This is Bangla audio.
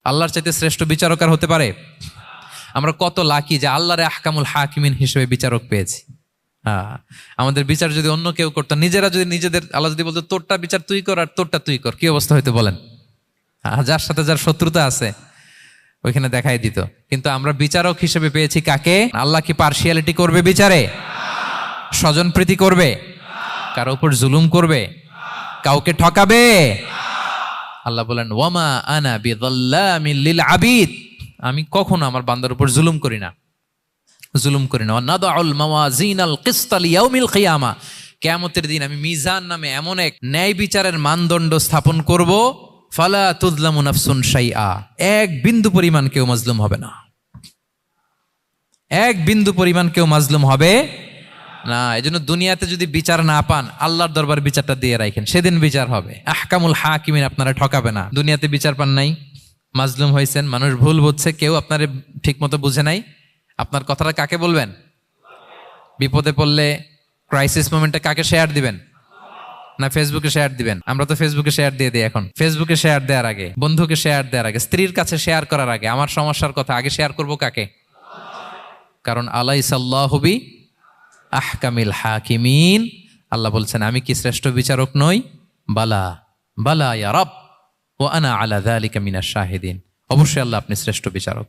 আল্লাহর চাইতে শ্রেষ্ঠ বিচারক আর হতে পারে? আমরা কত লাকি যে আল্লাহরে আহকামুল হাকিমিন হিসেবে বিচারক পেয়েছি। হ্যাঁ, আমাদের বিচার যদি অন্য কেউ করতো, নিজেরা যদি নিজেদের, আল্লাহ যদি বলতো তোরটা বিচার তুই কর আর তোরটা তুই কর, কি অবস্থা হইতো বলেন? যার সাথে যার শত্রুতা আছে ওইখানে দেখাই দিত। কিন্তু আমরা বিচারক হিসেবে পেয়েছি কাকে? আল্লাহ কি পার্সিয়ালিটি করবে বিচারে? স্বজন প্রীতি করবে? কারো উপর জুলুম করবে? কাউকে ঠকাবে? আল্লাহ বলেন ওয়ামা আনা বিযাল্লামিল লিল আবিদ, আমি কখনো আমার বান্দার উপর জুলুম করি না। নাদাউল মাওয়াজিনাল কিসতা লিয়াউমিল কিয়ামা, কিয়ামতের দিন আমি মিজান নামে এমন এক ন্যায় বিচারের মানদণ্ড স্থাপন করব, ফালা তুযলামু নাফসুন শাইআ, এক বিন্দু পরিমাণ কেউ মাজলুম হবে না। এক বিন্দু পরিমাণ কেউ মাজলুম হবে না। এজন্য দুনিয়াতে যদি বিচার না পান, আল্লাহর দরবার বিচারটা দিয়ে রাখেন, সেদিন বিচার হবে। আহকামুল হাকিমিন আপনারা ঠকাবে না। দুনিয়াতে বিচার পান নাই, মাজলুম হয়েছেন, মানুষ ভুল বুঝছে, কেউ আপনারে ঠিক মতো বুঝে নাই, আপনার কথাটা কাকে বলবেন? বিপদে পড়লে ক্রাইসিস মোমেন্টে কাকে শেয়ার দিবেন? না ফেসবুকে শেয়ার দিবেন? আমরা তো ফেসবুকে শেয়ার দিয়ে দিই এখন। ফেসবুকে শেয়ার দেওয়ার আগে, বন্ধুকে শেয়ার দেওয়ার আগে, স্ত্রীর কাছে শেয়ার করার আগে আমার সমস্যার কথা আগে শেয়ার করব কাকে? কারণ আলাইসাল্লাহু বি আহকামিল হাকিমিন, আল্লাহ বলছেন আমি কি শ্রেষ্ঠ বিচারক নই? বালা বালা ইয়া রাব ওয়া আনা আলা যালিকা মিনাশ শাহিদিন, অবশ্যই আল্লাহ আপনি শ্রেষ্ঠ বিচারক।